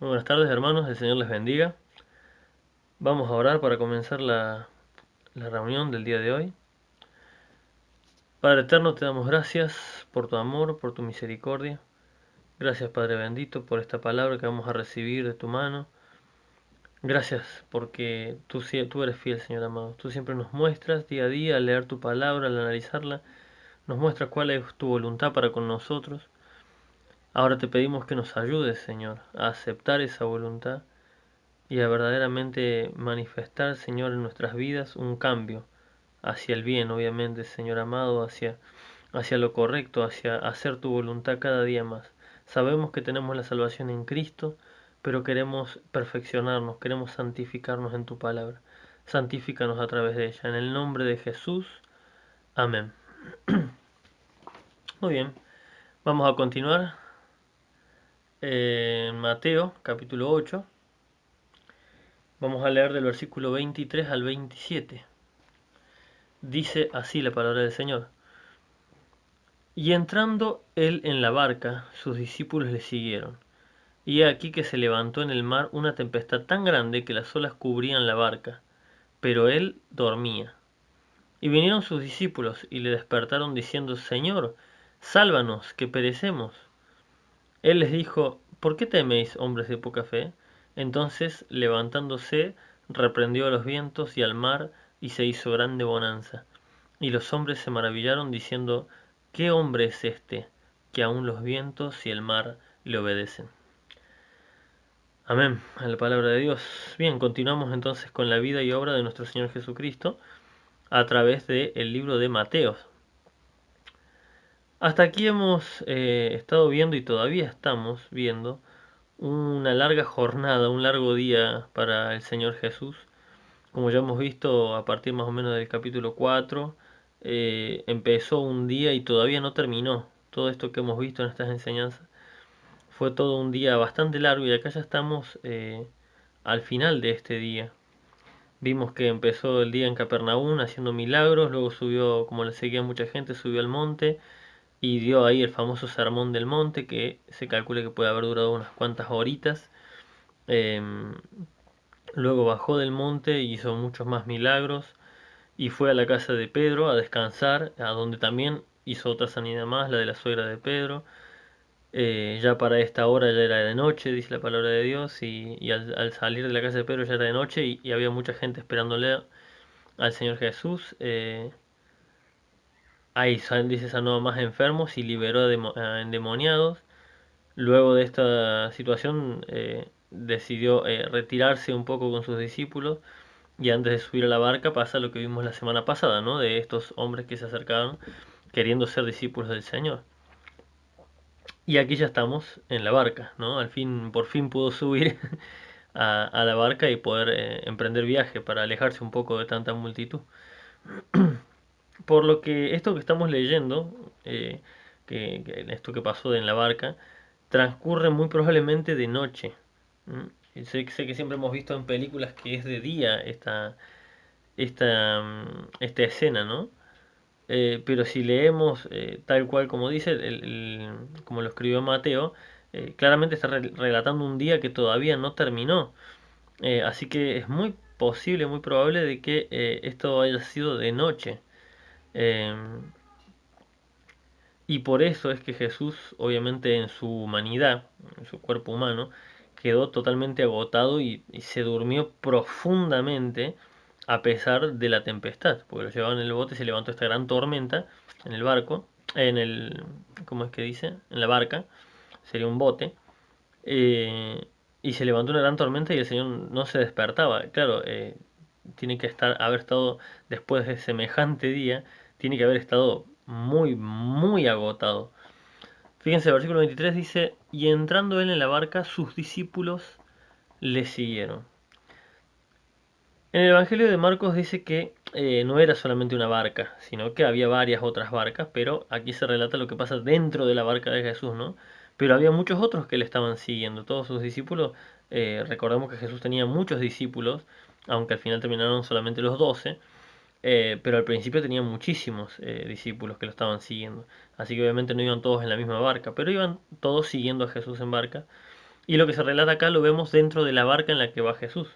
Muy buenas tardes, hermanos, el Señor les bendiga. Vamos a orar para comenzar la reunión del día de hoy. Padre eterno, te damos gracias por tu amor, por tu misericordia. Gracias, Padre bendito, por esta palabra que vamos a recibir de tu mano. Gracias porque tú eres fiel, Señor amado. Tú siempre nos muestras día a día al leer tu palabra, al analizarla, nos muestras cuál es tu voluntad para con nosotros. Ahora te pedimos que nos ayudes, Señor, a aceptar esa voluntad y a verdaderamente manifestar, Señor, en nuestras vidas un cambio hacia el bien, obviamente, Señor amado, hacia lo correcto, hacia hacer tu voluntad cada día más. Sabemos que tenemos la salvación en Cristo, pero queremos perfeccionarnos, queremos santificarnos en tu palabra. Santifícanos a través de ella. En el nombre de Jesús. Amén. Muy bien, vamos a continuar en Mateo, capítulo 8. Vamos a leer del versículo 23 al 27. Dice así la palabra del Señor. Y entrando él en la barca, sus discípulos le siguieron. Y he aquí que se levantó en el mar una tempestad tan grande que las olas cubrían la barca, pero él dormía. Y vinieron sus discípulos y le despertaron diciendo, Señor, sálvanos, que perecemos. Él les dijo, ¿por qué teméis, hombres de poca fe? Entonces, levantándose, reprendió a los vientos y al mar, y se hizo grande bonanza. Y los hombres se maravillaron diciendo, ¿qué hombre es este, que aun los vientos y el mar le obedecen? Amén, a la palabra de Dios. Bien, continuamos entonces con la vida y obra de nuestro Señor Jesucristo a través del libro de Mateos. Hasta aquí hemos estado viendo y todavía estamos viendo una larga jornada, un largo día para el Señor Jesús. Como ya hemos visto a partir más o menos del capítulo 4, empezó un día y todavía no terminó. Todo esto que hemos visto en estas enseñanzas fue todo un día bastante largo y acá ya estamos al final de este día. Vimos que empezó el día en Capernaum haciendo milagros, luego subió, como le seguía mucha gente, subió al monte y dio ahí el famoso sermón del monte que se calcula que puede haber durado unas cuantas horitas. Em, Luego bajó del monte y hizo muchos más milagros y fue a la casa de Pedro a descansar, a donde también hizo otra sanidad más, la de la suegra de Pedro. Ya para esta hora ya era de noche, dice la palabra de Dios, y al salir de la casa de Pedro ya era de noche y había mucha gente esperándole al Señor Jesús. Ahí dice sanó a más enfermos y liberó a endemoniados. Luego de esta situación decidió retirarse un poco con sus discípulos y antes de subir a la barca pasa lo que vimos la semana pasada, ¿no? De estos hombres que se acercaron queriendo ser discípulos del Señor. Y aquí ya estamos en la barca, ¿no? Al fin, por fin pudo subir a la barca y poder emprender viaje para alejarse un poco de tanta multitud. Por lo que esto que estamos leyendo, esto que pasó en la barca, transcurre muy probablemente de noche. Y sé que siempre hemos visto en películas que es de día esta escena, ¿no? Pero si leemos tal cual como dice, como lo escribió Mateo, claramente está relatando un día que todavía no terminó. Así que es muy posible, muy probable de que esto haya sido de noche. Eh, y por eso es que Jesús, obviamente en su humanidad, en su cuerpo humano, quedó totalmente agotado y se durmió profundamente a pesar de la tempestad, porque lo llevaban en el bote y se levantó esta gran tormenta en el barco, en el, ¿cómo es que dice? En la barca, sería un bote, eh, y se levantó una gran tormenta y el Señor no se despertaba. Claro, tiene que haber estado después de semejante día, tiene que haber estado muy, muy agotado. Fíjense, el versículo 23 dice, y entrando él en la barca, sus discípulos le siguieron. En el Evangelio de Marcos dice que no era solamente una barca, sino que había varias otras barcas, pero aquí se relata lo que pasa dentro de la barca de Jesús, ¿no? Pero había muchos otros que le estaban siguiendo, todos sus discípulos. Recordemos que Jesús tenía muchos discípulos, aunque al final terminaron solamente los 12, pero al principio tenía muchísimos discípulos que lo estaban siguiendo. Así que obviamente no iban todos en la misma barca, pero iban todos siguiendo a Jesús en barca. Y lo que se relata acá lo vemos dentro de la barca en la que va Jesús.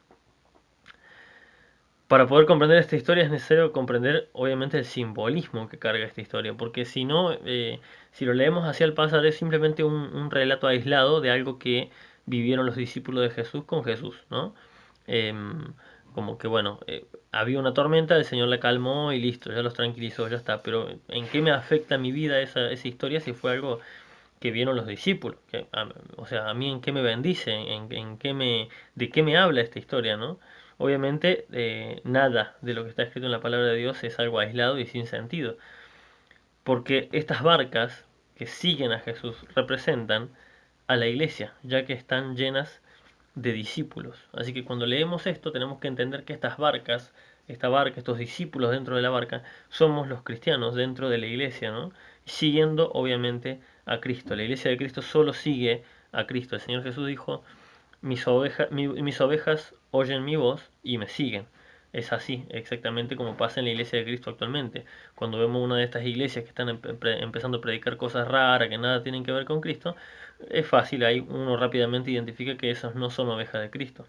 Para poder comprender esta historia es necesario comprender obviamente el simbolismo que carga esta historia, porque si no, si lo leemos hacia el pasar es simplemente un relato aislado de algo que vivieron los discípulos de Jesús con Jesús, ¿no? Em, Como que bueno, había una tormenta, el Señor la calmó y listo, ya los tranquilizó, ya está, pero ¿en qué me afecta mi vida esa historia si fue algo que vieron los discípulos? O sea, a mí en qué me bendice, en qué de qué me habla esta historia, ¿no? Obviamente, nada de lo que está escrito en la palabra de Dios es algo aislado y sin sentido, porque estas barcas que siguen a Jesús representan a la iglesia, ya que están llenas de discípulos. Así que cuando leemos esto tenemos que entender que estas barcas, esta barca, estos discípulos dentro de la barca, somos los cristianos dentro de la iglesia, ¿no? Siguiendo obviamente a Cristo. La iglesia de Cristo solo sigue a Cristo. El Señor Jesús dijo, mis ovejas oyen mi voz y me siguen. Es así, exactamente como pasa en la iglesia de Cristo actualmente. Cuando vemos una de estas iglesias que están empezando a predicar cosas raras, que nada tienen que ver con Cristo, es fácil, ahí uno rápidamente identifica que esas no son ovejas de Cristo.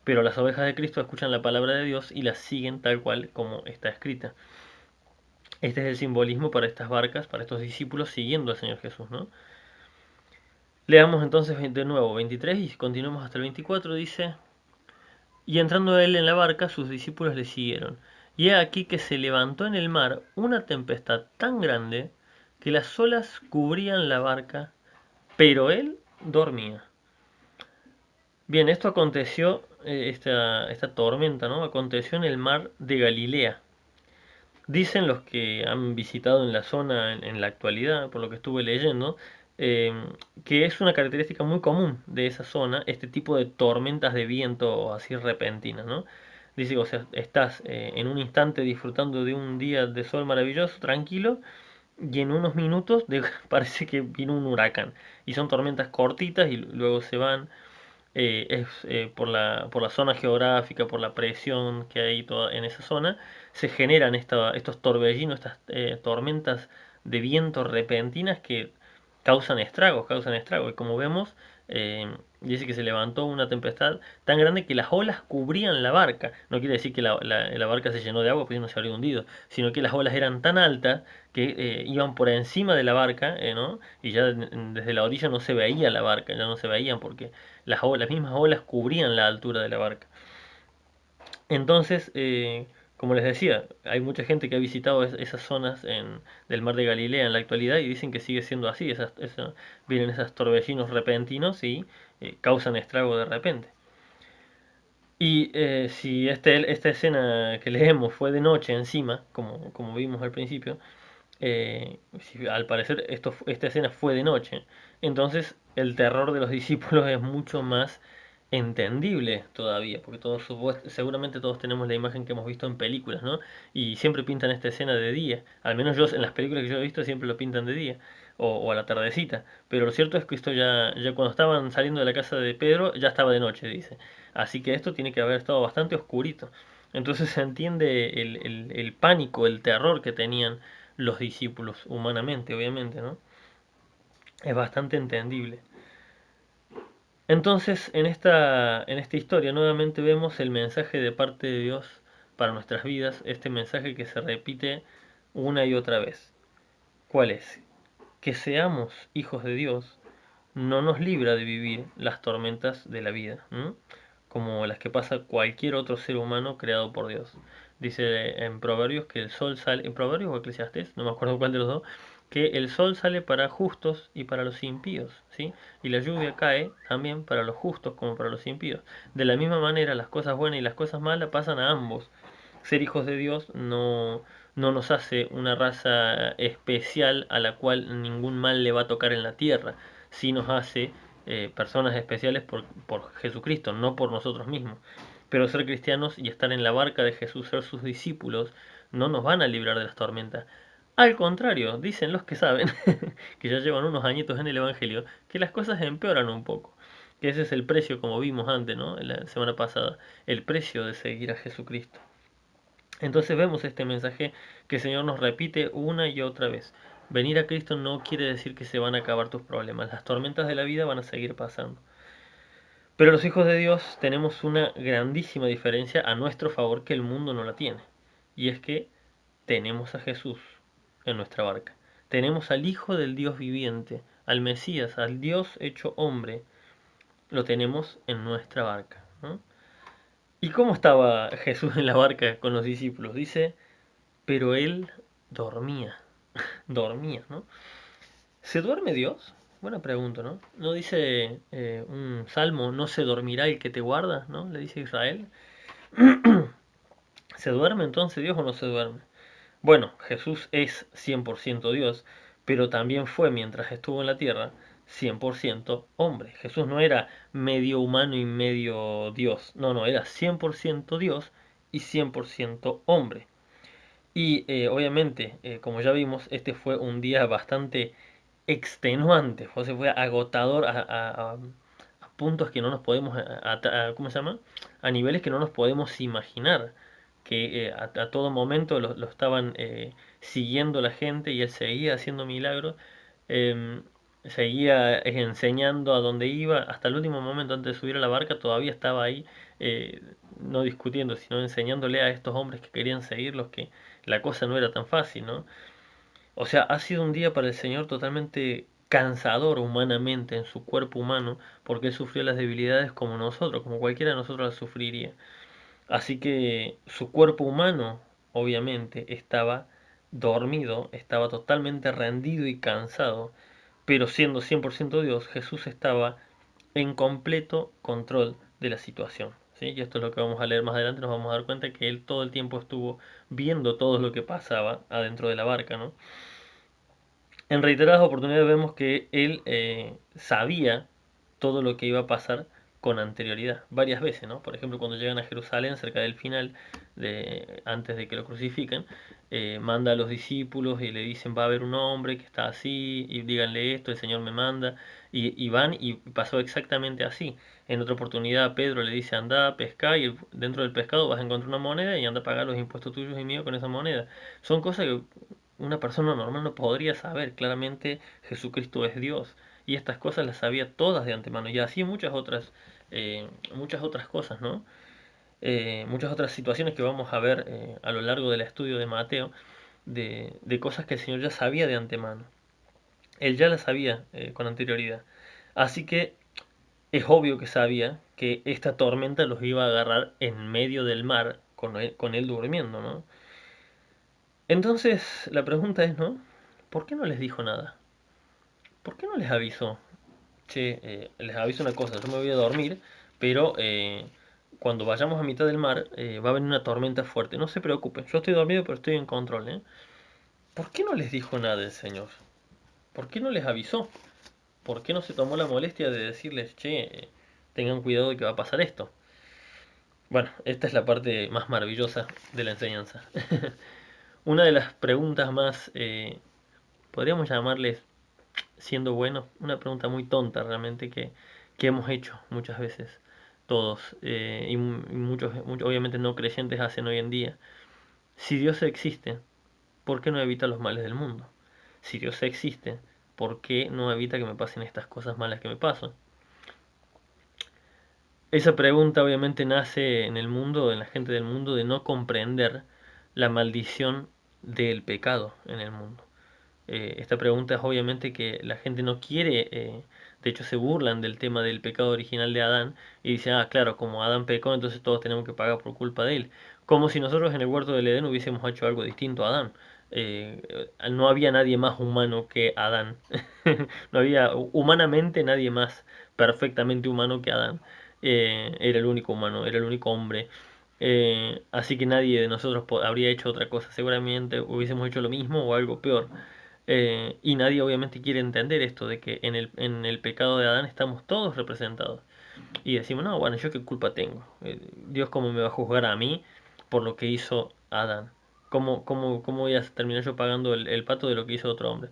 Pero las ovejas de Cristo escuchan la palabra de Dios y las siguen tal cual como está escrita. Este es el simbolismo para estas barcas, para estos discípulos siguiendo al Señor Jesús, ¿no? Leamos entonces de nuevo 23 y continuemos hasta el 24, dice, y entrando él en la barca, sus discípulos le siguieron. Y he aquí que se levantó en el mar una tempestad tan grande que las olas cubrían la barca, pero él dormía. Bien, esto aconteció, esta tormenta, ¿no? Aconteció en el mar de Galilea. Dicen los que han visitado en la zona en la actualidad, por lo que estuve leyendo, eh, que es una característica muy común de esa zona, este tipo de tormentas de viento así repentinas, ¿no? Dice, o sea, estás en un instante disfrutando de un día de sol maravilloso, tranquilo, y en unos minutos parece que vino un huracán. Y son tormentas cortitas y luego se van. Es por la zona geográfica, por la presión que hay en esa zona, se generan estos torbellinos, estas tormentas de viento repentinas que causan estragos, causan estragos. Y como vemos, dice que se levantó una tempestad tan grande que las olas cubrían la barca. No quiere decir que la barca se llenó de agua, pues no se habría hundido, sino que las olas eran tan altas que iban por encima de la barca, ¿no? Y ya desde la orilla no se veía la barca, ya no se veían porque las mismas olas cubrían la altura de la barca. Entonces, como les decía, hay mucha gente que ha visitado esas zonas del mar de Galilea en la actualidad y dicen que sigue siendo así. Vienen esos torbellinos repentinos y causan estrago de repente. Y si esta escena que leemos fue de noche encima, como vimos al principio, si al parecer esta escena fue de noche, entonces el terror de los discípulos es mucho más entendible todavía, porque seguramente todos tenemos la imagen que hemos visto en películas, ¿no? Y siempre pintan esta escena de día, al menos yo en las películas que yo he visto siempre lo pintan de día o a la tardecita, pero lo cierto es que esto ya cuando estaban saliendo de la casa de Pedro ya estaba de noche, dice, así que esto tiene que haber estado bastante oscurito. Entonces se entiende el pánico, el terror que tenían los discípulos, humanamente, obviamente, ¿no? Es bastante entendible. Entonces, en esta historia nuevamente vemos el mensaje de parte de Dios para nuestras vidas, este mensaje que se repite una y otra vez. ¿Cuál es? Que seamos hijos de Dios no nos libra de vivir las tormentas de la vida, ¿m? Como las que pasa cualquier otro ser humano creado por Dios. Dice en Proverbios que el sol sale, en Proverbios o Eclesiastés, no me acuerdo cuál de los dos, que el sol sale para justos y para los impíos, ¿sí? Y la lluvia cae también para los justos como para los impíos. De la misma manera, las cosas buenas y las cosas malas pasan a ambos. Ser hijos de Dios no nos hace una raza especial a la cual ningún mal le va a tocar en la tierra, sí nos hace personas especiales por Jesucristo, no por nosotros mismos. Pero ser cristianos y estar en la barca de Jesús, ser sus discípulos, no nos van a librar de las tormentas. Al contrario, dicen los que saben, que ya llevan unos añitos en el Evangelio, que las cosas empeoran un poco. Que ese es el precio, como vimos antes, ¿no? La semana pasada, el precio de seguir a Jesucristo. Entonces vemos este mensaje que el Señor nos repite una y otra vez. Venir a Cristo no quiere decir que se van a acabar tus problemas. Las tormentas de la vida van a seguir pasando. Pero los hijos de Dios tenemos una grandísima diferencia a nuestro favor que el mundo no la tiene. Y es que tenemos a Jesús en nuestra barca. Tenemos al Hijo del Dios viviente, al Mesías, al Dios hecho hombre. Lo tenemos en nuestra barca, ¿no? ¿Y cómo estaba Jesús en la barca con los discípulos? Dice, pero él dormía, dormía, ¿no? ¿Se duerme Dios? Buena pregunta, ¿no? ¿No dice un salmo, no se dormirá el que te guarda? ¿No? Le dice Israel. ¿Se duerme entonces Dios o no se duerme? Bueno, Jesús es 100% Dios, pero también fue mientras estuvo en la tierra 100% hombre. Jesús no era medio humano y medio Dios, no, no, era 100% Dios y 100% hombre. Y obviamente, como ya vimos, este fue un día bastante extenuante, o sea, fue agotador a puntos que no nos podemos, ¿cómo se llama? A niveles que no nos podemos imaginar, que a todo momento lo estaban siguiendo la gente y él seguía haciendo milagros, eh, seguía enseñando a donde iba, hasta el último momento antes de subir a la barca todavía estaba ahí, eh, no discutiendo, sino enseñándole a estos hombres que querían seguirlos que la cosa no era tan fácil, ¿no? O sea, ha sido un día para el Señor totalmente cansador humanamente en su cuerpo humano, porque Él sufrió las debilidades como nosotros, como cualquiera de nosotros las sufriría. Así que su cuerpo humano, obviamente, estaba dormido, estaba totalmente rendido y cansado, pero siendo 100% Dios, Jesús estaba en completo control de la situación. ¿Sí? Y esto es lo que vamos a leer más adelante, nos vamos a dar cuenta que Él todo el tiempo estuvo viendo todo lo que pasaba adentro de la barca, ¿no? En reiteradas oportunidades vemos que él sabía todo lo que iba a pasar con anterioridad, varias veces, ¿no? Por ejemplo, cuando llegan a Jerusalén, cerca del final, antes de que lo crucifiquen, manda a los discípulos y le dicen, va a haber un hombre que está así, y díganle esto, el Señor me manda, y van y pasó exactamente así. En otra oportunidad, Pedro le dice, anda, pesca, y dentro del pescado vas a encontrar una moneda y anda a pagar los impuestos tuyos y míos con esa moneda. Son cosas que una persona normal no podría saber. Claramente Jesucristo es Dios y estas cosas las sabía todas de antemano y así muchas otras cosas, ¿no? Muchas otras situaciones que vamos a ver a lo largo del estudio de Mateo de cosas que el Señor ya sabía de antemano. Él ya las sabía con anterioridad. Así que es obvio que sabía que esta tormenta los iba a agarrar en medio del mar con él durmiendo, ¿no? Entonces la pregunta es, ¿no? ¿Por qué no les dijo nada? ¿Por qué no les avisó? Che, les aviso una cosa, yo me voy a dormir, pero cuando vayamos a mitad del mar va a venir una tormenta fuerte. No se preocupen, yo estoy dormido, pero estoy en control, ¿eh? ¿Por qué no les dijo nada el Señor? ¿Por qué no les avisó? ¿Por qué no se tomó la molestia de decirles, che, tengan cuidado de que va a pasar esto? Bueno, esta es la parte más maravillosa de la enseñanza. Una de las preguntas más, podríamos llamarles siendo bueno, una pregunta muy tonta realmente que hemos hecho muchas veces todos y muchos obviamente no creyentes hacen hoy en día. Si Dios existe, ¿por qué no evita los males del mundo? Si Dios existe, ¿por qué no evita que me pasen estas cosas malas que me pasan? Esa pregunta obviamente nace en el mundo, en la gente del mundo, de no comprender la maldición del pecado en el mundo. Esta pregunta es obviamente que la gente no quiere, de hecho se burlan del tema del pecado original de Adán y dicen, ah, claro, como Adán pecó, entonces todos tenemos que pagar por culpa de él. Como si nosotros en el huerto del Edén hubiésemos hecho algo distinto a Adán. No había nadie más humano que Adán. No había humanamente nadie más perfectamente humano que Adán. Era el único humano, era el único hombre. Así que nadie de nosotros habría hecho otra cosa. Seguramente hubiésemos hecho lo mismo o algo peor. Y nadie obviamente quiere entender esto de que en el pecado de Adán estamos todos representados. Y decimos, no, bueno, ¿yo qué culpa tengo? Dios cómo me va a juzgar a mí por lo que hizo Adán. ¿Cómo voy a terminar yo pagando el pato de lo que hizo otro hombre?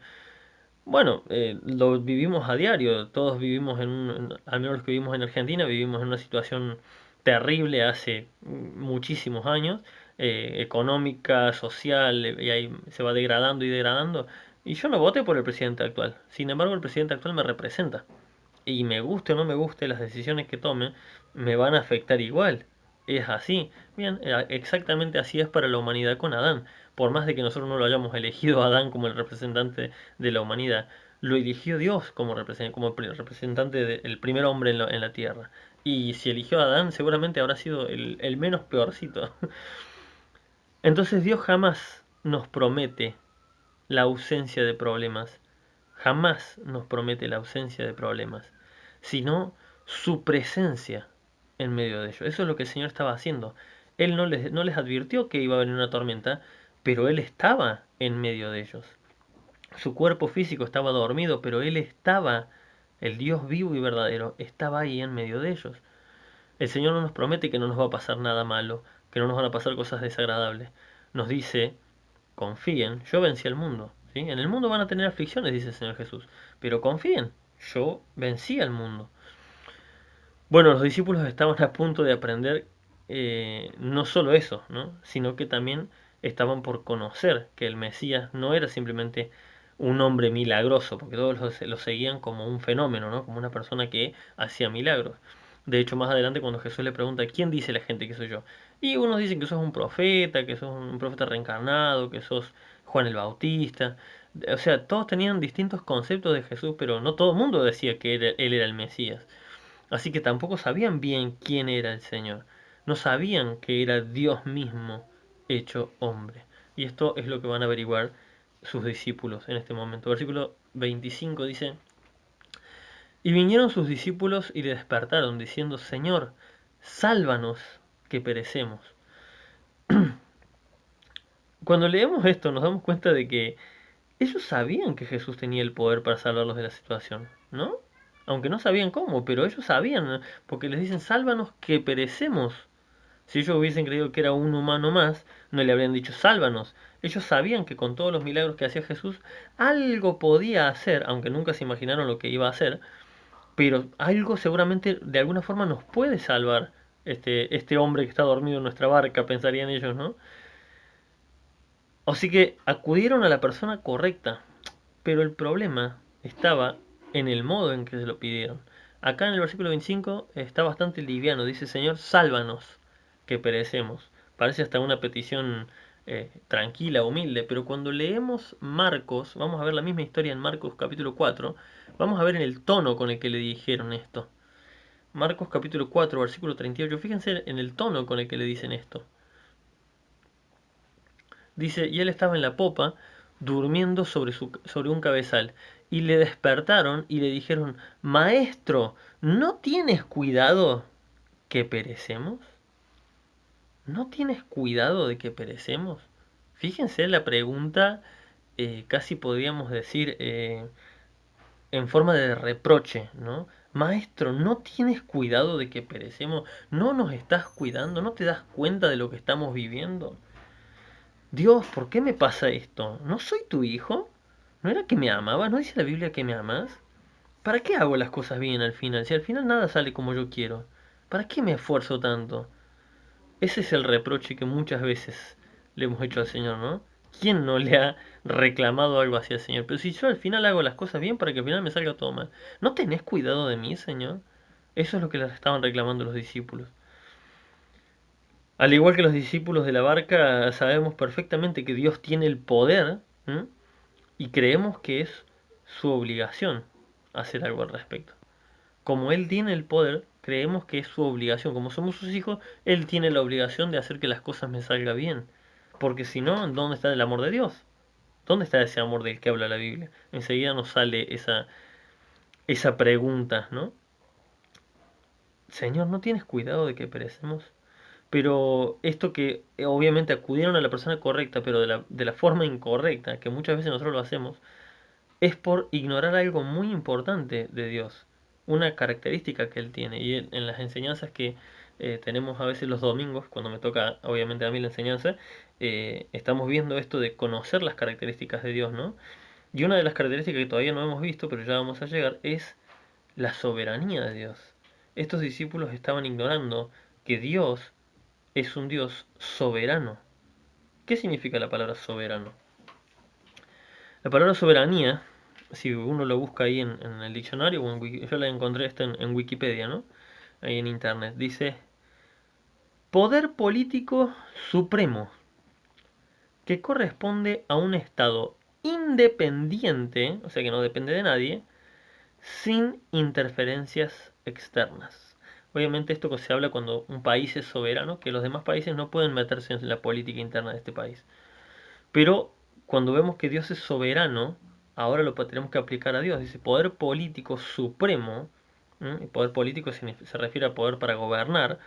Bueno, lo vivimos a diario, todos vivimos al menos los que vivimos en Argentina, vivimos en una situación terrible hace muchísimos años, económica, social, y ahí se va degradando y degradando. Y yo no voté por el presidente actual, sin embargo el presidente actual me representa. y me guste o no me guste, las decisiones que tome me van a afectar igual. Es así. Bien, exactamente así es para la humanidad con Adán. Por más de que nosotros no lo hayamos elegido a Adán como el representante de la humanidad, lo eligió Dios como representante del primer hombre en la tierra. Y si eligió a Adán, seguramente habrá sido el menos peorcito. Entonces Dios jamás nos promete la ausencia de problemas. Jamás nos promete la ausencia de problemas, sino su presencia en medio de ellos. Eso es lo que el Señor estaba haciendo. Él no les advirtió que iba a venir una tormenta, pero Él estaba en medio de ellos. Su cuerpo físico estaba dormido, pero Él estaba, el Dios vivo y verdadero, estaba ahí en medio de ellos. El Señor no nos promete que no nos va a pasar nada malo, que no nos van a pasar cosas desagradables. Nos dice, confíen, yo vencí al mundo. ¿Sí? En el mundo van a tener aflicciones, dice el Señor Jesús, pero confíen, yo vencí al mundo. Bueno, los discípulos estaban a punto de aprender no solo eso, ¿no? Sino que también estaban por conocer que el Mesías no era simplemente un hombre milagroso, porque todos lo seguían como un fenómeno, ¿no? Como una persona que hacía milagros. De hecho, más adelante cuando Jesús le pregunta, ¿quién dice la gente que soy yo? Y unos dicen que sos un profeta, que sos un profeta reencarnado, que sos Juan el Bautista. O sea, todos tenían distintos conceptos de Jesús, pero no todo el mundo decía que él era el Mesías. Así que tampoco sabían bien quién era el Señor. No sabían que era Dios mismo hecho hombre. Y esto es lo que van a averiguar sus discípulos en este momento. Versículo 25 dice, y vinieron sus discípulos y le despertaron, diciendo, Señor, sálvanos que perecemos. Cuando leemos esto nos damos cuenta de que ellos sabían que Jesús tenía el poder para salvarlos de la situación, ¿no? Aunque no sabían cómo, pero ellos sabían, ¿no? Porque les dicen, sálvanos que perecemos. Si ellos hubiesen creído que era un humano más, no le habrían dicho, sálvanos. Ellos sabían que con todos los milagros que hacía Jesús, algo podía hacer, aunque nunca se imaginaron lo que iba a hacer, pero algo seguramente de alguna forma nos puede salvar este hombre que está dormido en nuestra barca, pensarían ellos, ¿no? Así que acudieron a la persona correcta, pero el problema estaba en el modo en que se lo pidieron. Acá en el versículo 25 está bastante liviano, dice Señor, sálvanos, que perecemos. Parece hasta una petición tranquila, humilde, pero cuando leemos Marcos, vamos a ver la misma historia en Marcos capítulo 4, vamos a ver en el tono con el que le dijeron esto. Marcos capítulo 4, versículo 38, fíjense en el tono con el que le dicen esto. Dice, y él estaba en la popa, durmiendo sobre un cabezal. Y le despertaron y le dijeron, Maestro, ¿no tienes cuidado que perecemos? ¿No tienes cuidado de que perecemos? Fíjense la pregunta, casi podríamos decir en forma de reproche, ¿no? Maestro, ¿no tienes cuidado de que perecemos? ¿No nos estás cuidando? ¿No te das cuenta de lo que estamos viviendo? Dios, ¿por qué me pasa esto? ¿No soy tu hijo? ¿No era que me amabas? ¿No dice la Biblia que me amas? ¿Para qué hago las cosas bien al final? Si al final nada sale como yo quiero. ¿Para qué me esfuerzo tanto? Ese es el reproche que muchas veces le hemos hecho al Señor, ¿no? ¿Quién no le ha reclamado algo así al Señor? Pero si yo al final hago las cosas bien para que al final me salga todo mal. ¿No tenés cuidado de mí, Señor? Eso es lo que les estaban reclamando los discípulos. Al igual que los discípulos de la barca, sabemos perfectamente que Dios tiene el poder, ¿m? Y creemos que es su obligación hacer algo al respecto. Como Él tiene el poder, creemos que es su obligación. Como somos sus hijos, Él tiene la obligación de hacer que las cosas me salgan bien. Porque si no, ¿dónde está el amor de Dios? ¿Dónde está ese amor del que habla la Biblia? Enseguida nos sale esa pregunta, ¿no? Señor, ¿no tienes cuidado de que perecemos? Pero esto que obviamente acudieron a la persona correcta, pero de la forma incorrecta, que muchas veces nosotros lo hacemos, es por ignorar algo muy importante de Dios, una característica que Él tiene. Y en las enseñanzas que tenemos a veces los domingos, cuando me toca obviamente a mí la enseñanza, estamos viendo esto de conocer las características de Dios, ¿no? Y una de las características que todavía no hemos visto, pero ya vamos a llegar, es la soberanía de Dios. Estos discípulos estaban ignorando que Dios es un Dios soberano. ¿Qué significa la palabra soberano? La palabra soberanía si uno lo busca ahí en el diccionario, yo la encontré esto en Wikipedia, ¿no? Ahí en internet. Dice, poder político supremo, que corresponde a un Estado independiente, o sea que no depende de nadie, sin interferencias externas. Obviamente esto que se habla cuando un país es soberano, que los demás países no pueden meterse en la política interna de este país. Pero cuando vemos que Dios es soberano, ahora lo tenemos que aplicar a Dios. Dice poder político supremo, y poder político se refiere a poder para gobernar.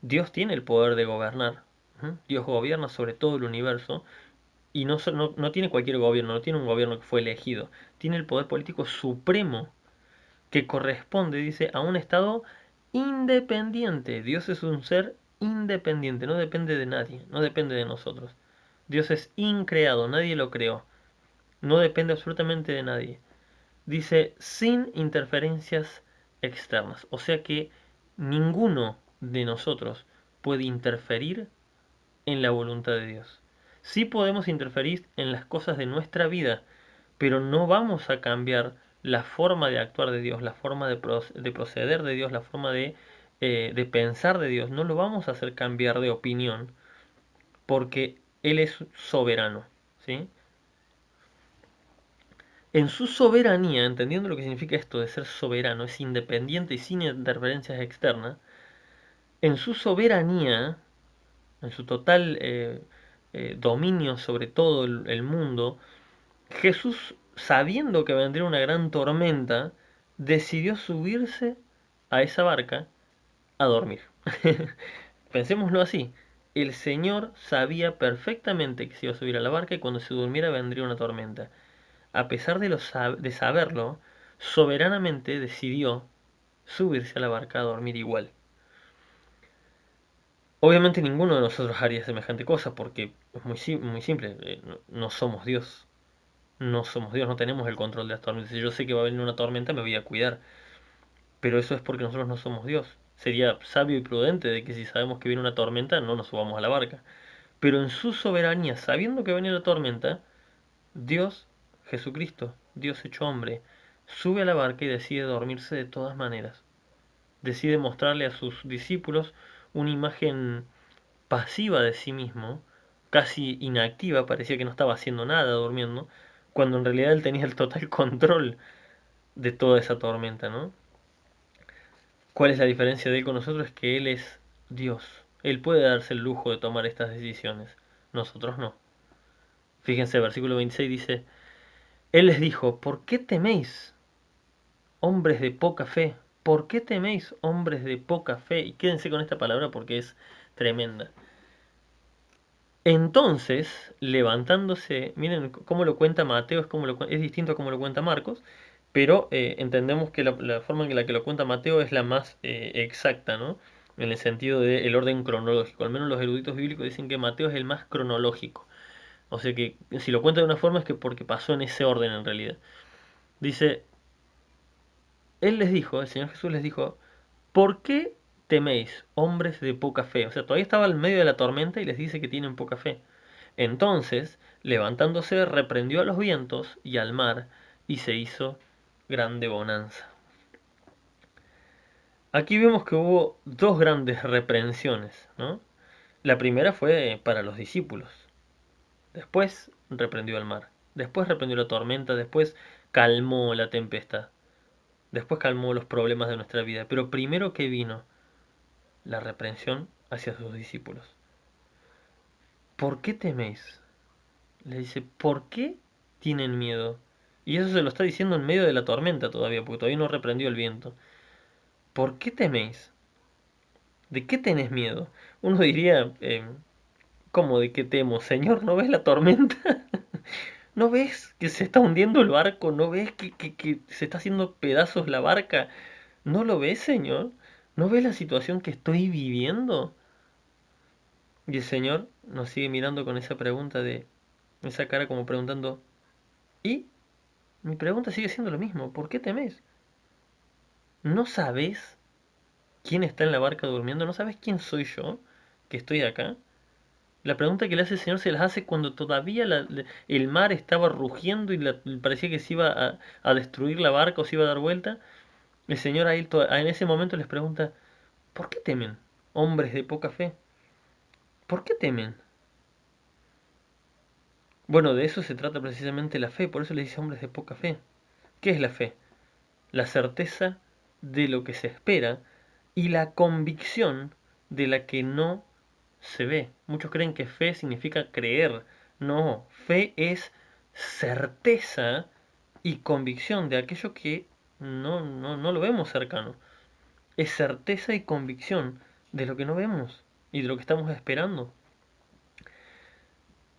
Dios tiene el poder de gobernar. Dios gobierna sobre todo el universo y no tiene cualquier gobierno, no tiene un gobierno que fue elegido. Tiene el poder político supremo que corresponde, dice, a un estado independiente. Dios es un ser independiente, no depende de nadie, no depende de nosotros. Dios es increado, nadie lo creó, no depende absolutamente de nadie. Dice, sin interferencias externas, o sea que ninguno de nosotros puede interferir en la voluntad de Dios. Sí podemos interferir en las cosas de nuestra vida, pero no vamos a cambiar la forma de actuar de Dios, la forma de proceder de Dios, la forma de pensar de Dios. No lo vamos a hacer cambiar de opinión porque Él es soberano. ¿Sí? En su soberanía, entendiendo lo que significa esto de ser soberano, es independiente y sin interferencias externas, en su soberanía, en su total dominio sobre todo el mundo, Jesús, sabiendo que vendría una gran tormenta, decidió subirse a esa barca a dormir. Pensémoslo así. El Señor sabía perfectamente que se iba a subir a la barca y cuando se durmiera vendría una tormenta. A pesar de saberlo, soberanamente decidió subirse a la barca a dormir igual. Obviamente ninguno de nosotros haría semejante cosa porque es muy simple, no somos Dios. No somos Dios, no tenemos el control de las tormentas. Si yo sé que va a venir una tormenta, me voy a cuidar. Pero eso es porque nosotros no somos Dios. Sería sabio y prudente de que si sabemos que viene una tormenta, no nos subamos a la barca. Pero en su soberanía, sabiendo que venía la tormenta, Dios, Jesucristo, Dios hecho hombre, sube a la barca y decide dormirse de todas maneras. Decide mostrarle a sus discípulos una imagen pasiva de sí mismo, casi inactiva, parecía que no estaba haciendo nada durmiendo, cuando en realidad él tenía el total control de toda esa tormenta, ¿no? ¿Cuál es la diferencia de él con nosotros? Es que él es Dios. Él puede darse el lujo de tomar estas decisiones. Nosotros no. Fíjense, versículo 26 dice, Él les dijo, ¿por qué teméis, hombres de poca fe? ¿Por qué teméis, hombres de poca fe? Y quédense con esta palabra porque es tremenda. Entonces, levantándose, miren cómo lo cuenta Mateo, es distinto a cómo lo cuenta Marcos, pero entendemos que la forma en la que lo cuenta Mateo es la más exacta, ¿no? En el sentido del orden cronológico. Al menos los eruditos bíblicos dicen que Mateo es el más cronológico. O sea que si lo cuenta de una forma es que porque pasó en ese orden en realidad. Dice, Él les dijo, el Señor Jesús les dijo, ¿por qué teméis, hombres de poca fe? O sea, todavía estaba en medio de la tormenta y les dice que tienen poca fe. Entonces, levantándose, reprendió a los vientos y al mar, y se hizo grande bonanza. Aquí vemos que hubo dos grandes reprensiones, ¿no? La primera fue para los discípulos, después reprendió al mar, después reprendió la tormenta, después calmó la tempestad, después calmó los problemas de nuestra vida, pero primero que vino la reprensión hacia sus discípulos. ¿Por qué teméis? Le dice, ¿por qué tienen miedo? Y eso se lo está diciendo en medio de la tormenta todavía, porque todavía no reprendió el viento. ¿Por qué teméis? ¿De qué tenés miedo? Uno diría, ¿cómo de qué temo? Señor, ¿no ves la tormenta? ¿No ves que se está hundiendo el barco? ¿No ves que se está haciendo pedazos la barca? ¿No lo ves, Señor? ¿No ves la situación que estoy viviendo? Y el Señor nos sigue mirando con esa pregunta esa cara como preguntando, ¿y? Mi pregunta sigue siendo lo mismo, ¿por qué temes? ¿No sabes quién está en la barca durmiendo? ¿No sabes quién soy yo que estoy acá? La pregunta que le hace el Señor se las hace cuando todavía el mar estaba rugiendo y parecía que se iba a destruir la barca o se iba a dar vuelta. El Señor en ese momento les pregunta, ¿por qué temen, hombres de poca fe? ¿Por qué temen? Bueno, de eso se trata precisamente la fe, por eso le dice hombres de poca fe. ¿Qué es la fe? La certeza de lo que se espera y la convicción de la que no se ve. Muchos creen que fe significa creer. No, fe es certeza y convicción de aquello que no lo vemos cercano. Es certeza y convicción de lo que no vemos y de lo que estamos esperando.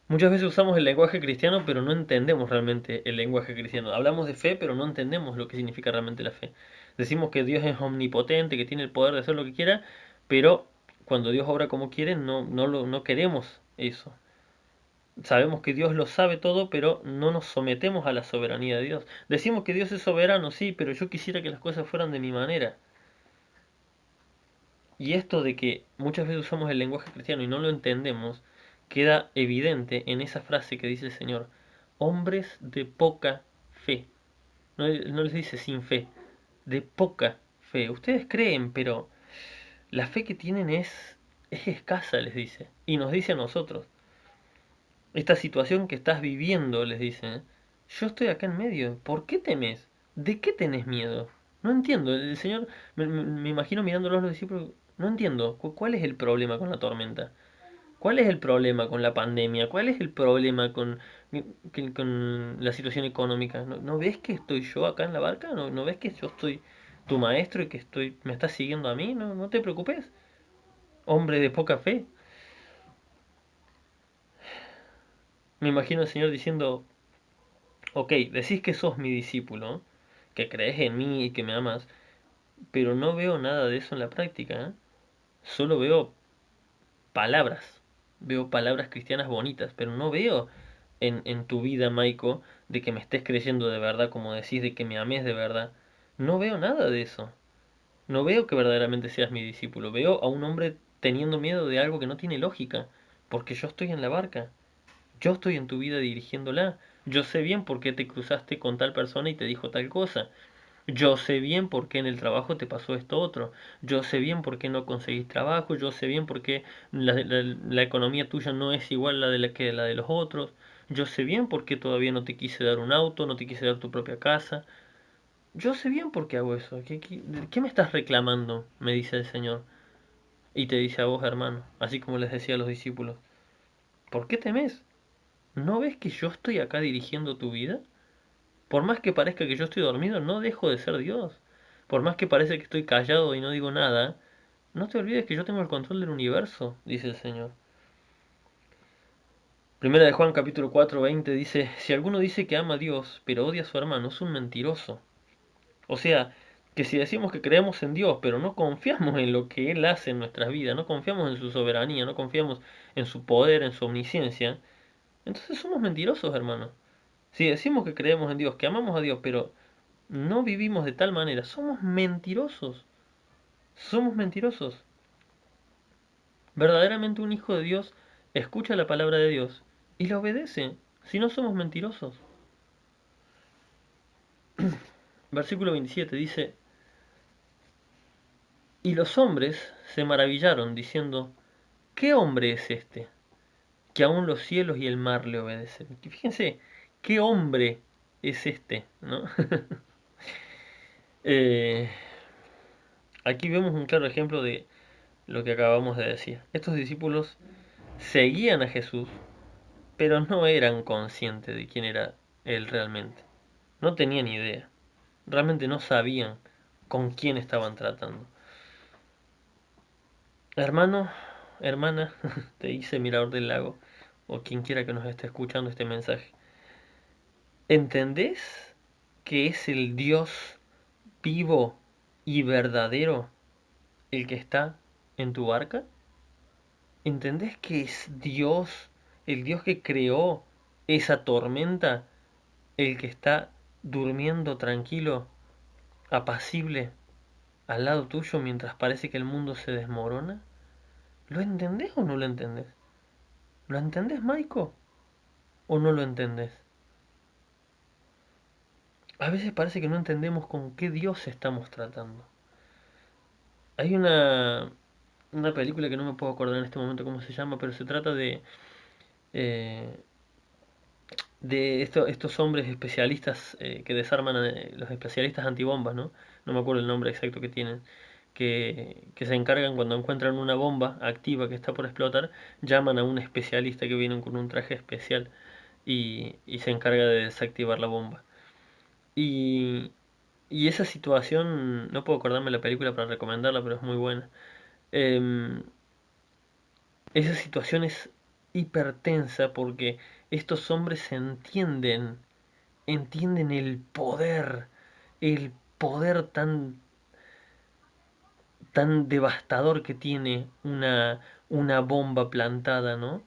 Muchas veces usamos el lenguaje cristiano, pero no entendemos realmente el lenguaje cristiano. Hablamos de fe, pero no entendemos lo que significa realmente la fe. Decimos que Dios es omnipotente, que tiene el poder de hacer lo que quiera, pero cuando Dios obra como quiere, no queremos eso. Sabemos que Dios lo sabe todo, pero no nos sometemos a la soberanía de Dios. Decimos que Dios es soberano, sí, pero yo quisiera que las cosas fueran de mi manera. Y esto de que muchas veces usamos el lenguaje cristiano y no lo entendemos, queda evidente en esa frase que dice el Señor, hombres de poca fe. No les dice sin fe, de poca fe. Ustedes creen, pero la fe que tienen es escasa, les dice. Y nos dice a nosotros, esta situación que estás viviendo, les dice, yo estoy acá en medio, ¿por qué temes? ¿De qué tenés miedo? No entiendo, el Señor, me imagino mirándolos a los discípulos, no entiendo, ¿cuál es el problema con la tormenta? ¿Cuál es el problema con la pandemia? ¿Cuál es el problema con la situación económica? ¿No ves que estoy yo acá en la barca? ¿No ves que yo estoy tu maestro y que me estás siguiendo a mí? No te preocupes, hombre de poca fe. Me imagino al Señor diciendo, ok, decís que sos mi discípulo, que crees en mí y que me amas, pero no veo nada de eso en la práctica, ¿eh? Solo palabras, veo palabras cristianas bonitas, pero no veo en tu vida, Maiko, de que me estés creyendo de verdad, como decís, de que me ames de verdad. No veo nada de eso. No veo que verdaderamente seas mi discípulo. Veo a un hombre teniendo miedo de algo que no tiene lógica, porque yo estoy en la barca. Yo estoy en tu vida dirigiéndola. Yo sé bien por qué te cruzaste con tal persona y te dijo tal cosa. Yo sé bien por qué en el trabajo te pasó esto otro. Yo sé bien por qué no conseguís trabajo. Yo sé bien por qué la economía tuya no es igual que la de los otros. Yo sé bien por qué todavía no te quise dar un auto, no te quise dar tu propia casa. Yo sé bien por qué hago eso. ¿Qué me estás reclamando? Me dice el Señor. Y te dice a vos, hermano, así como les decía a los discípulos. ¿Por qué temes? ¿No ves que yo estoy acá dirigiendo tu vida? Por más que parezca que yo estoy dormido, no dejo de ser Dios. Por más que parece que estoy callado y no digo nada, no te olvides que yo tengo el control del universo, dice el Señor. Primera de Juan capítulo 4, 20 dice, si alguno dice que ama a Dios, pero odia a su hermano, es un mentiroso. O sea, que si decimos que creemos en Dios, pero no confiamos en lo que Él hace en nuestras vidas, no confiamos en su soberanía, no confiamos en su poder, en su omnisciencia, entonces somos mentirosos, hermano. Si decimos que creemos en Dios, que amamos a Dios, pero no vivimos de tal manera, somos mentirosos. Somos mentirosos. Verdaderamente un hijo de Dios escucha la palabra de Dios y la obedece. Si no somos mentirosos. Versículo 27 dice, y los hombres se maravillaron diciendo, ¿qué hombre es este? Que aún los cielos y el mar le obedecen. Y fíjense, ¿qué hombre es este? ¿No? Eh, aquí vemos un claro ejemplo de lo que acabamos de decir. Estos discípulos seguían a Jesús, pero no eran conscientes de quién era él realmente. No tenían idea. Realmente no sabían con quién estaban tratando. Hermano, hermana, te dice Mirador del Lago, o quien quiera que nos esté escuchando este mensaje. ¿Entendés que es el Dios vivo y verdadero el que está en tu barca? ¿Entendés que es Dios, el Dios que creó esa tormenta, el que está durmiendo tranquilo, apacible, al lado tuyo mientras parece que el mundo se desmorona? ¿Lo entendés o no lo entendés? ¿Lo entendés, Maiko? ¿O no lo entendés? A veces parece que no entendemos con qué Dios estamos tratando. Hay una película que no me puedo acordar en este momento cómo se llama, pero se trata eh, de estos hombres especialistas que desarman, los especialistas antibombas, ¿no? No me acuerdo el nombre exacto que tienen, que se encargan cuando encuentran una bomba activa que está por explotar, llaman a un especialista que viene con un traje especial y se encarga de desactivar la bomba. Y, y esa situación, no puedo acordarme la película para recomendarla, pero es muy buena. Em, Esa situación es hipertensa porque estos hombres entienden el poder tan devastador que tiene una bomba plantada, ¿no?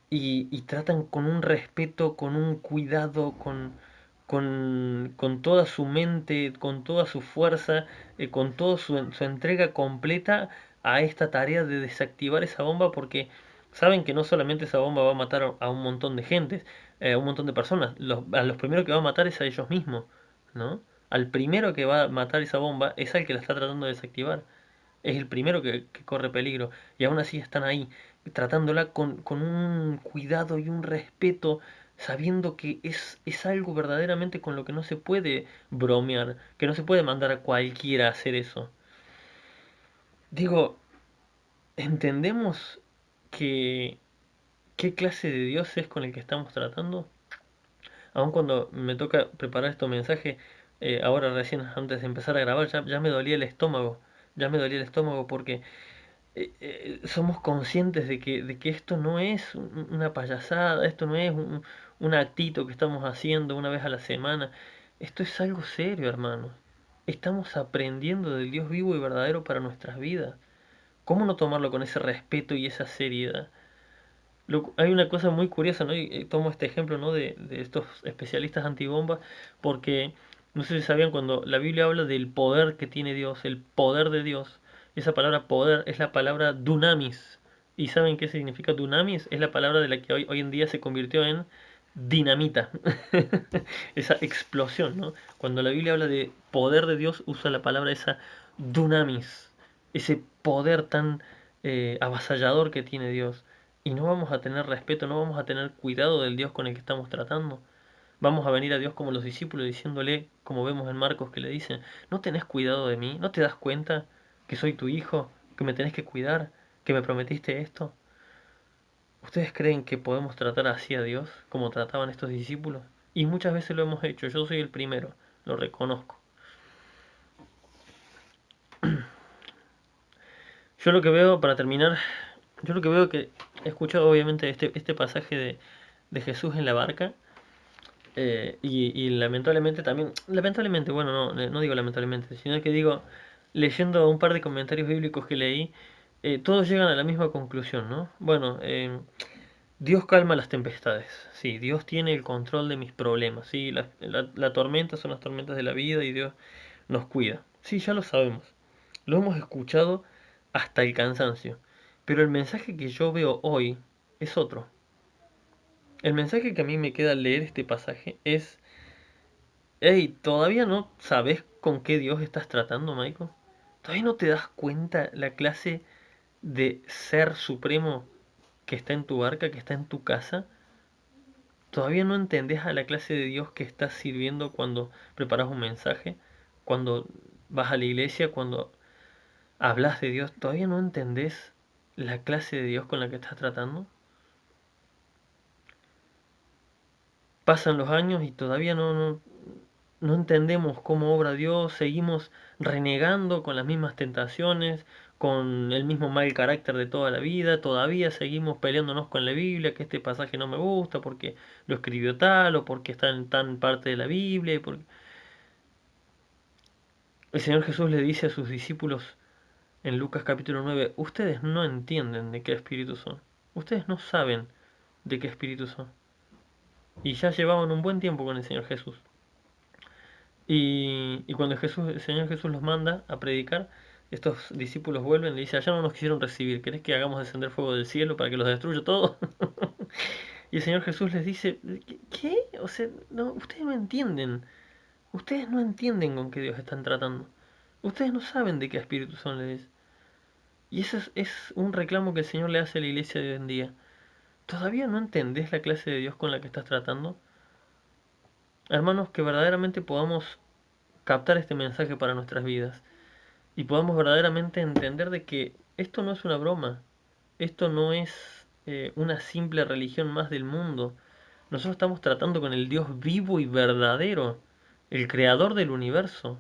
Y tratan con un respeto, con un cuidado, con toda su mente, con toda su fuerza, con toda su entrega completa a esta tarea de desactivar esa bomba porque saben que no solamente esa bomba va a matar a un montón de gentes, a un montón de personas, a los primeros que va a matar es a ellos mismos, ¿no? Al primero que va a matar esa bomba es al que la está tratando de desactivar. Es el primero que corre peligro. Y aún así están ahí, tratándola con un cuidado y un respeto, sabiendo que es algo verdaderamente con lo que no se puede bromear, que no se puede mandar a cualquiera a hacer eso. Digo, ¿entendemos que qué clase de Dios es con el que estamos tratando? Aun cuando me toca preparar estos mensajes, ahora recién antes de empezar a grabar, ya me dolía el estómago. Ya me dolía el estómago porque somos conscientes de que esto no es una payasada, esto no es un actito que estamos haciendo una vez a la semana. Esto es algo serio, hermano. Estamos aprendiendo del Dios vivo y verdadero para nuestras vidas. ¿Cómo no tomarlo con ese respeto y esa seriedad? Hay una cosa muy curiosa, ¿no? Y tomo este ejemplo, ¿no? De estos especialistas antibombas, porque no sé si sabían cuando la Biblia habla del poder que tiene Dios, el poder de Dios. Esa palabra poder es la palabra dunamis. ¿Y saben qué significa dunamis? Es la palabra de la que hoy en día se convirtió en dinamita. Esa explosión, ¿no? Cuando la Biblia habla de poder de Dios, usa la palabra esa dunamis. Ese poder tan avasallador que tiene Dios. Y no vamos a tener respeto, no vamos a tener cuidado del Dios con el que estamos tratando. Vamos a venir a Dios como los discípulos diciéndole, como vemos en Marcos que le dicen, ¿no tenés cuidado de mí? ¿No te das cuenta que soy tu hijo? ¿Que me tenés que cuidar? ¿Que me prometiste esto? ¿Ustedes creen que podemos tratar así a Dios como trataban estos discípulos? Y muchas veces lo hemos hecho, yo soy el primero, lo reconozco. Yo lo que veo, para terminar, yo lo que veo que he escuchado obviamente este pasaje de Jesús en la barca. Y lamentablemente también, lamentablemente, bueno, no digo lamentablemente, sino que digo, leyendo un par de comentarios bíblicos que leí, todos llegan a la misma conclusión, ¿no? Bueno, Dios calma las tempestades, sí, Dios tiene el control de mis problemas, sí, la tormenta son las tormentas de la vida y Dios nos cuida, sí, ya lo sabemos, lo hemos escuchado hasta el cansancio, pero el mensaje que yo veo hoy es otro. El mensaje que a mí me queda al leer este pasaje es: hey, ¿todavía no sabes con qué Dios estás tratando, Michael? ¿Todavía no te das cuenta la clase de ser supremo que está en tu barca, que está en tu casa? ¿Todavía no entendés a la clase de Dios que estás sirviendo cuando preparas un mensaje? Cuando vas a la iglesia, cuando hablas de Dios. ¿Todavía no entendés la clase de Dios con la que estás tratando? Pasan los años y todavía no entendemos cómo obra Dios, seguimos renegando con las mismas tentaciones, con el mismo mal carácter de toda la vida, todavía seguimos peleándonos con la Biblia, que este pasaje no me gusta porque lo escribió tal o porque está en tan parte de la Biblia. El Señor Jesús le dice a sus discípulos en Lucas capítulo 9: ustedes no entienden de qué espíritu son, ustedes no saben de qué espíritu son. Y ya llevaban un buen tiempo con el Señor Jesús. Y cuando el Señor Jesús los manda a predicar, estos discípulos vuelven y le dicen: allá no nos quisieron recibir, ¿querés que hagamos descender fuego del cielo para que los destruya todo? Y el Señor Jesús les dice, ¿qué? O sea, no, ustedes no entienden. Ustedes no entienden con qué Dios están tratando. Ustedes no saben de qué espíritu son, les dice. Y eso es un reclamo que el Señor le hace a la iglesia de hoy en día. ¿Todavía no entendés la clase de Dios con la que estás tratando? Hermanos, que verdaderamente podamos captar este mensaje para nuestras vidas y podamos verdaderamente entender de que esto no es una broma, esto no es una simple religión más del mundo. Nosotros estamos tratando con el Dios vivo y verdadero, el creador del universo,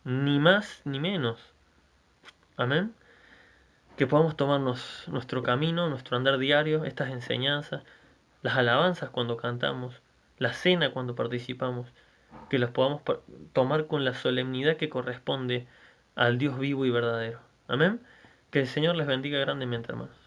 ni más ni menos. Amén. Que podamos tomarnos nuestro camino, nuestro andar diario, estas enseñanzas, las alabanzas cuando cantamos, la cena cuando participamos, que las podamos tomar con la solemnidad que corresponde al Dios vivo y verdadero. Amén. Que el Señor les bendiga grandemente, hermanos.